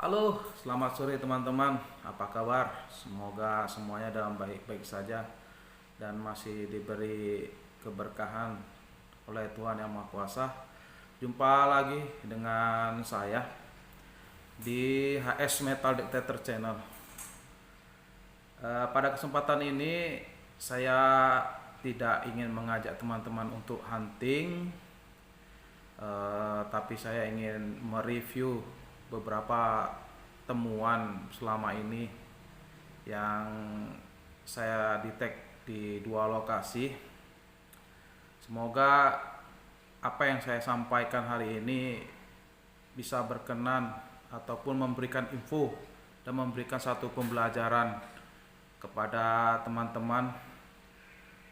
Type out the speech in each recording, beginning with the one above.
Halo, selamat sore teman-teman. Apa kabar? Semoga semuanya dalam baik-baik saja dan masih diberi keberkahan oleh Tuhan Yang Maha Kuasa. Jumpa lagi dengan saya di HS Metal Dictator Channel. Pada kesempatan ini saya tidak ingin mengajak teman-teman untuk hunting, tapi saya ingin mereview beberapa temuan selama ini yang saya detect di dua lokasi. Semoga apa yang saya sampaikan hari ini bisa berkenan ataupun memberikan info dan memberikan satu pembelajaran kepada teman-teman,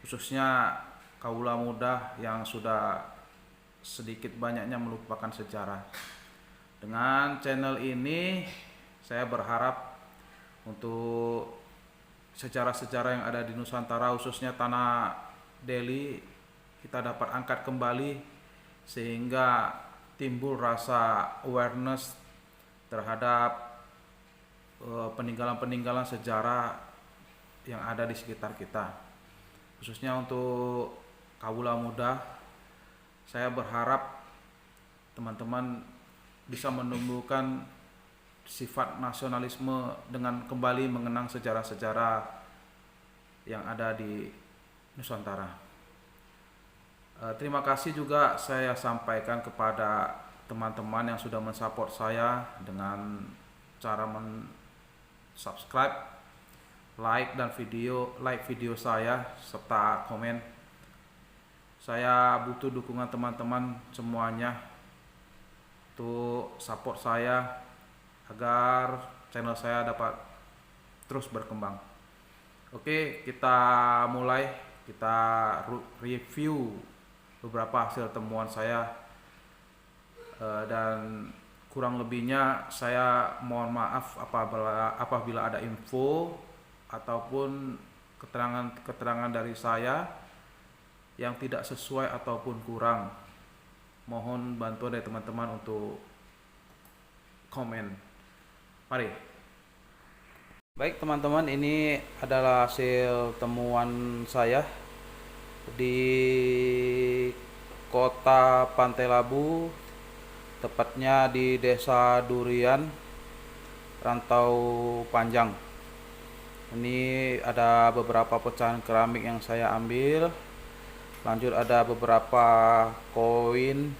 khususnya kaula muda yang sudah sedikit banyaknya melupakan sejarah. Dengan channel ini saya berharap untuk sejarah-sejarah yang ada di Nusantara, khususnya tanah Delhi, kita dapat angkat kembali sehingga timbul rasa awareness terhadap peninggalan-peninggalan sejarah yang ada di sekitar kita. Khususnya untuk kaula muda, saya berharap teman-teman bisa menumbuhkan sifat nasionalisme dengan kembali mengenang sejarah-sejarah yang ada di Nusantara. Terima kasih juga saya sampaikan kepada teman-teman yang sudah mensupport saya dengan cara subscribe, like video saya serta komen. Saya butuh dukungan teman-teman semuanya untuk support saya agar channel saya dapat terus berkembang. Oke, kita mulai. Kita review beberapa hasil temuan saya, dan kurang lebihnya saya mohon maaf apabila ada info ataupun keterangan dari saya yang tidak sesuai ataupun kurang. Mohon bantuan dari teman-teman untuk komen. Mari. Baik teman-teman, ini adalah hasil temuan saya di Kota Pantai Labu, tepatnya di Desa Durian, Rantau Panjang. Ini ada beberapa pecahan keramik yang saya ambil. Lanjut ada beberapa koin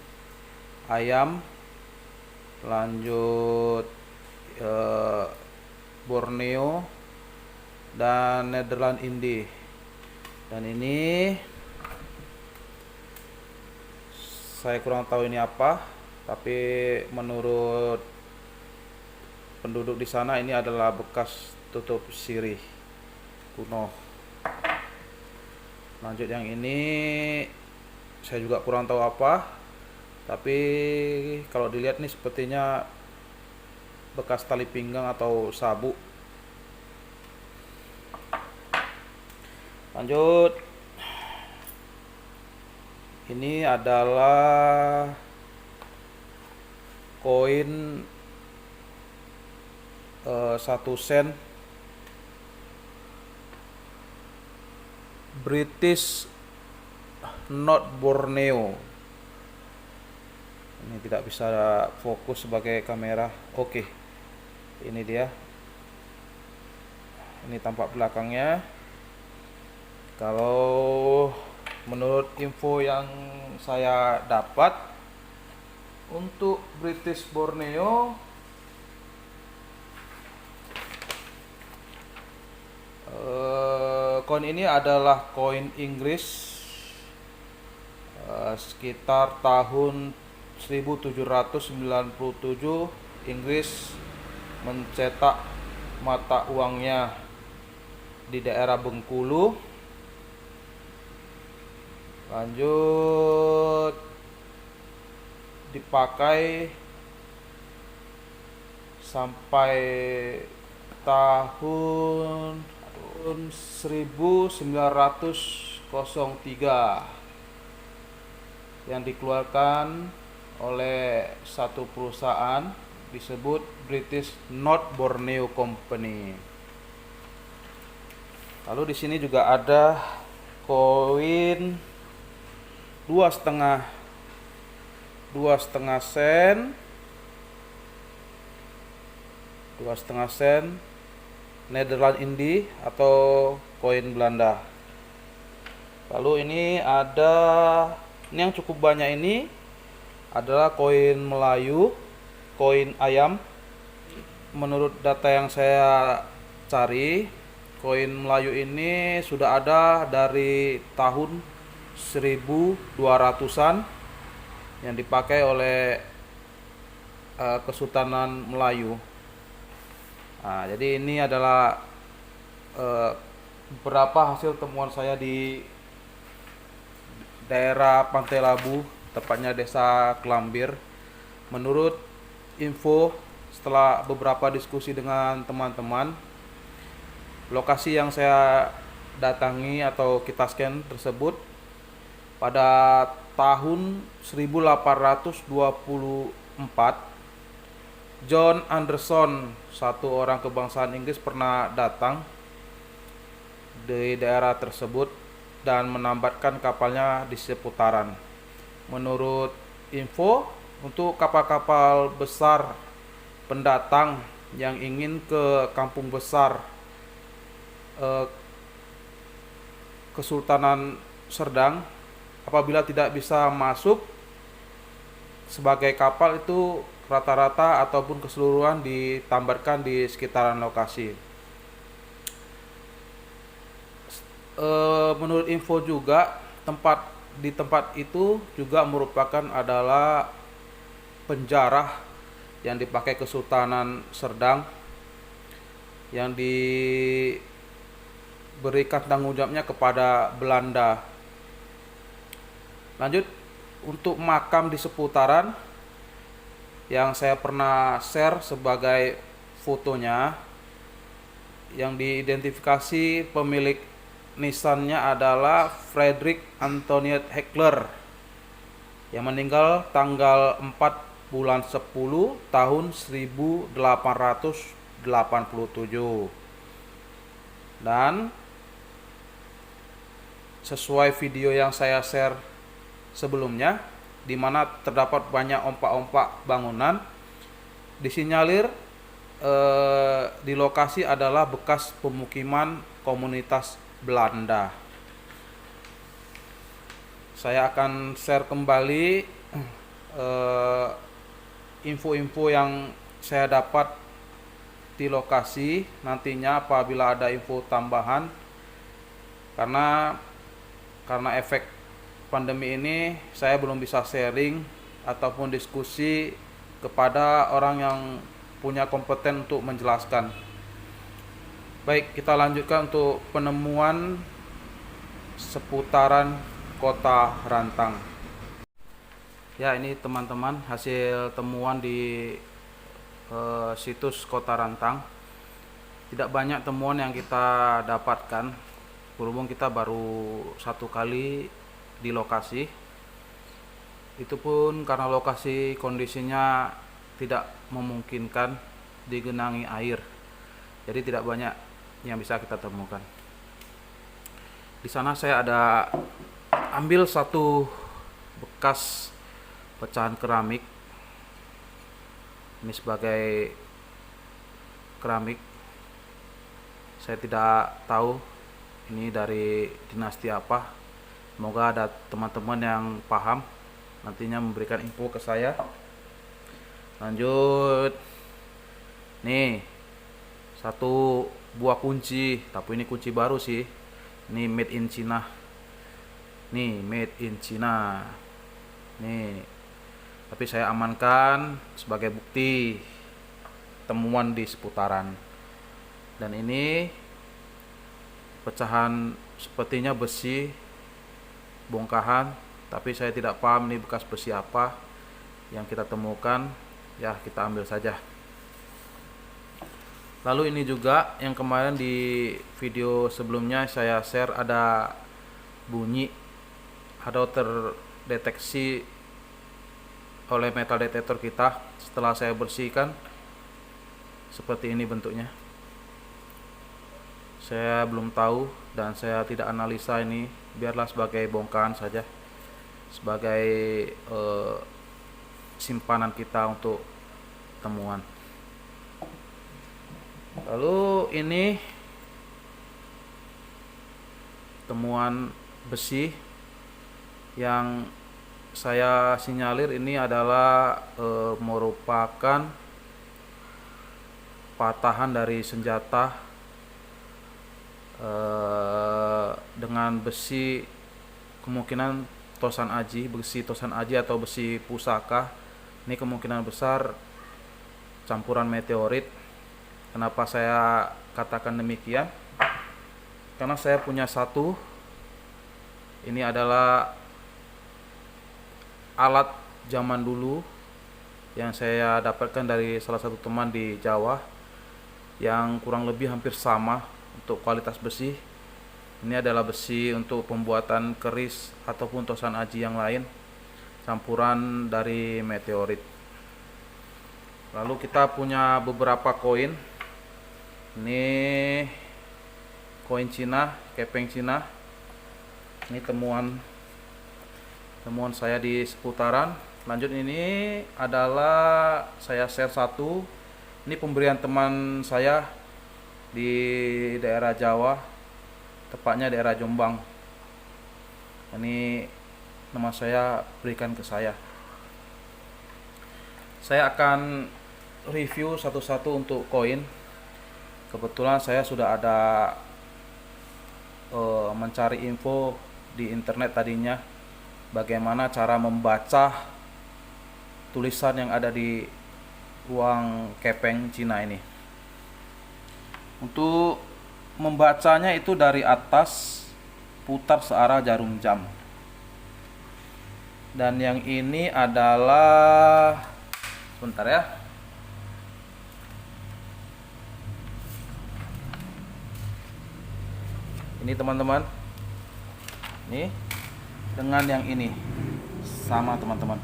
ayam. Lanjut Borneo dan Netherlands Indie. Dan ini saya kurang tahu ini apa, tapi menurut penduduk di sana ini adalah bekas tutup sirih kuno. Lanjut yang ini saya juga kurang tahu apa, tapi kalau dilihat nih sepertinya bekas tali pinggang atau sabuk. Lanjut, ini adalah koin 1 sen British Not Borneo. Ini tidak bisa fokus sebagai kamera. Oke, ini dia. Ini tampak belakangnya. Kalau menurut info yang saya dapat, untuk British Borneo koin ini adalah koin Inggris, sekitar tahun 1797 Inggris mencetak mata uangnya di daerah Bengkulu. Lanjut, dipakai sampai tahun 1903 yang dikeluarkan oleh satu perusahaan disebut British North Borneo Company. Lalu di sini juga ada koin 2,5 sen, 2,5 sen Nederland Indie atau koin Belanda. Lalu ini ada, ini yang cukup banyak ini adalah koin Melayu, koin ayam. Menurut data yang saya cari, koin Melayu ini sudah ada dari tahun 1200-an yang dipakai oleh Kesultanan Melayu. Nah, jadi ini adalah beberapa hasil temuan saya di daerah Pantai Labu, tepatnya Desa Kelambir. Menurut info setelah beberapa diskusi dengan teman-teman, lokasi yang saya datangi atau kita scan tersebut pada tahun 1824, John Anderson, satu orang kebangsaan Inggris, pernah datang di daerah tersebut dan menambatkan kapalnya di seputaran. Menurut info, untuk kapal-kapal besar pendatang yang ingin ke kampung besar Kesultanan Serdang, apabila tidak bisa masuk sebagai kapal, itu rata-rata ataupun keseluruhan ditambatkan di sekitaran lokasi. Menurut info juga, di tempat itu juga merupakan adalah penjara yang dipakai Kesultanan Serdang, yang diberikan tanggung jawabnya kepada Belanda. Lanjut, untuk makam di seputaran yang saya pernah share sebagai fotonya, yang diidentifikasi pemilik nisannya adalah Frederick Antoinette Heckler yang meninggal tanggal 4 bulan 10 tahun 1887. Dan sesuai video yang saya share sebelumnya, di mana terdapat banyak ompak-ompak bangunan, disinyalir di lokasi adalah bekas pemukiman komunitas Belanda. Saya akan share kembali info-info yang saya dapat di lokasi nantinya apabila ada info tambahan, karena efek pandemi ini saya belum bisa sharing ataupun diskusi kepada orang yang punya kompeten untuk menjelaskan. Baik, kita lanjutkan untuk penemuan seputaran Kota Rantang. Ya, ini teman-teman hasil temuan di situs Kota Rantang. Tidak banyak temuan yang kita dapatkan, berhubung kita baru satu kali di lokasi. Itu pun karena lokasi kondisinya tidak memungkinkan digenangi air, jadi tidak banyak yang bisa kita temukan. Di sana saya ada ambil satu bekas pecahan keramik. Ini sebagai keramik, saya tidak tahu ini dari dinasti apa. Semoga ada teman-teman yang paham nantinya memberikan info ke saya. Lanjut, nih satu buah kunci, tapi ini kunci baru sih. Ini made in China. Nih, made in China. Nih, tapi saya amankan sebagai bukti temuan di seputaran. Dan ini pecahan, sepertinya besi bongkahan, tapi saya tidak paham ini bekas besi apa yang kita temukan. Ya, kita ambil saja. Lalu ini juga yang kemarin di video sebelumnya saya share, ada bunyi atau terdeteksi oleh metal detektor kita. Setelah saya bersihkan, seperti ini bentuknya. Saya belum tahu dan saya tidak analisa ini, biarlah sebagai bongkahan saja, sebagai simpanan kita untuk temuan. Lalu ini temuan besi yang saya sinyalir ini adalah merupakan patahan dari senjata dengan besi, kemungkinan tosan aji, besi tosan aji atau besi pusaka. Ini kemungkinan besar campuran meteorit. Kenapa saya katakan demikian? Karena saya punya satu, ini adalah alat zaman dulu yang saya dapatkan dari salah satu teman di Jawa, yang kurang lebih hampir sama untuk kualitas besi. Ini adalah besi untuk pembuatan keris ataupun tosan aji yang lain, campuran dari meteorit. Lalu kita punya beberapa koin. Ini koin Cina, kepeng Cina. Ini temuan saya di seputaran. Lanjut, ini adalah saya share satu. Ini pemberian teman saya di daerah Jawa, tepatnya daerah Jombang. Ini nama saya berikan ke saya. Saya akan review satu-satu untuk koin. Kebetulan saya sudah ada mencari info di internet tadinya, bagaimana cara membaca tulisan yang ada di uang kepeng Cina ini. Untuk membacanya itu dari atas putar searah jarum jam. Dan yang ini adalah, sebentar ya, ini teman-teman, ini dengan yang ini sama teman-teman.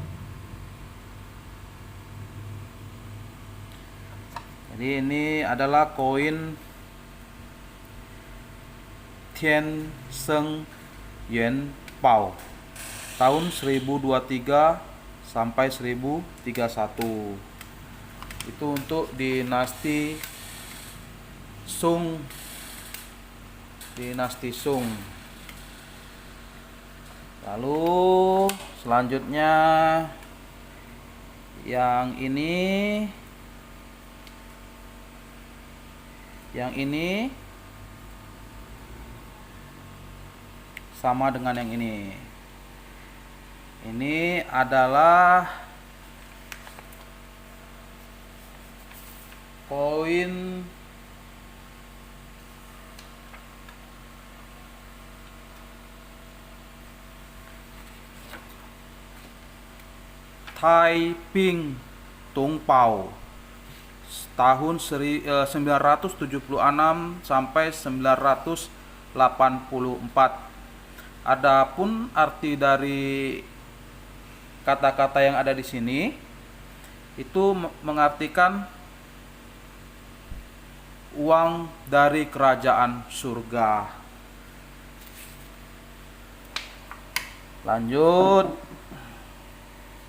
Jadi ini adalah koin Tian Sheng Yuan Pao tahun 1023 sampai 1031. Itu untuk dinasti Sung. Lalu selanjutnya yang ini sama dengan yang ini. Ini adalah koin Taiping Tung Pao tahun 976 sampai 984. Adapun arti dari kata-kata yang ada di sini itu mengartikan uang dari kerajaan surga. Lanjut,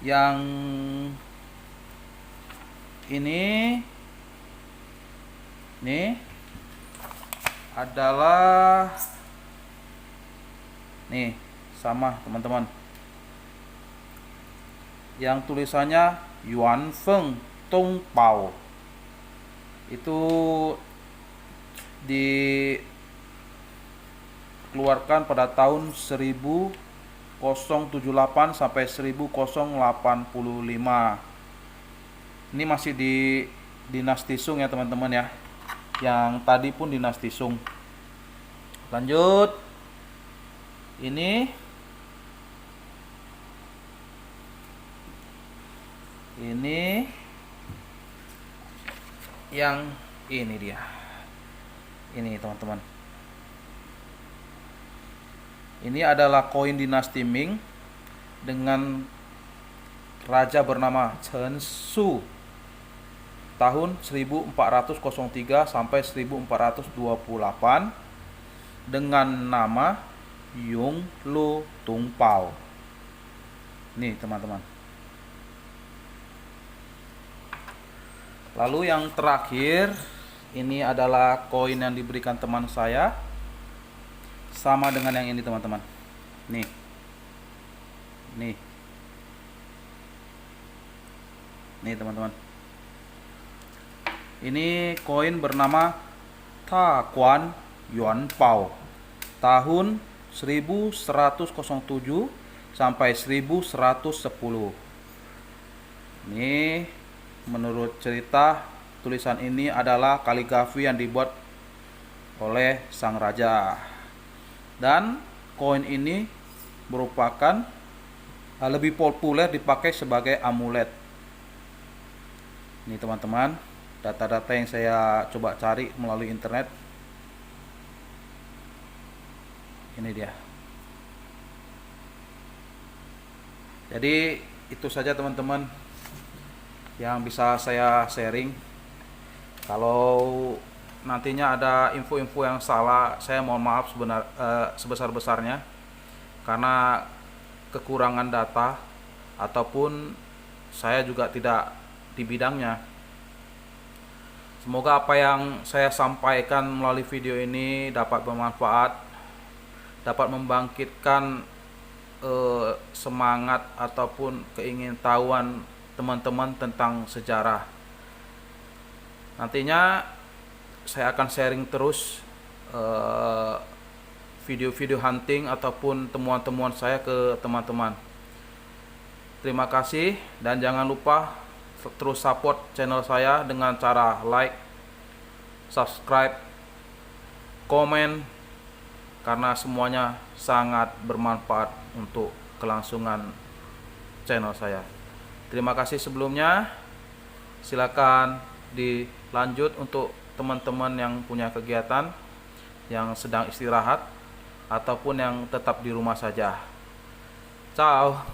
yang ini adalah nih, sama teman-teman, yang tulisannya Yuan Feng Tong Pao. Itu dikeluarkan pada tahun 1078 sampai 1085. Ini masih di dinasti Sung ya teman-teman ya. Yang tadi pun dinasti Sung. Lanjut, ini yang ini dia. Ini teman-teman. Ini adalah koin dinasti Ming dengan raja bernama Chen Su tahun 1403 sampai 1428 dengan nama Yung Lu Tung Pao. Nih teman-teman. Lalu yang terakhir, ini adalah koin yang diberikan teman saya, sama dengan yang ini teman-teman. Nih teman-teman, ini koin bernama Ta Quan Yuan Pao tahun 1107 sampai 1110. Ini menurut cerita, tulisan ini adalah kaligrafi yang dibuat oleh sang raja. Dan koin ini merupakan lebih populer dipakai sebagai amulet. Ini teman-teman, data-data yang saya coba cari melalui internet. Ini dia. Jadi itu saja teman-teman yang bisa saya sharing. Kalau nantinya ada info-info yang salah, saya mohon maaf sebesar-besarnya karena kekurangan data ataupun saya juga tidak di bidangnya. Semoga apa yang saya sampaikan melalui video ini dapat bermanfaat, dapat membangkitkan semangat ataupun keingintahuan teman-teman tentang sejarah. Nantinya saya akan sharing terus video-video hunting ataupun temuan-temuan saya ke teman-teman. Terima kasih dan jangan lupa terus support channel saya dengan cara like, subscribe, komen, karena semuanya sangat bermanfaat untuk kelangsungan channel saya. Terima kasih sebelumnya. Silakan dilanjut untuk teman-teman yang punya kegiatan, yang sedang istirahat ataupun yang tetap di rumah saja. Ciao.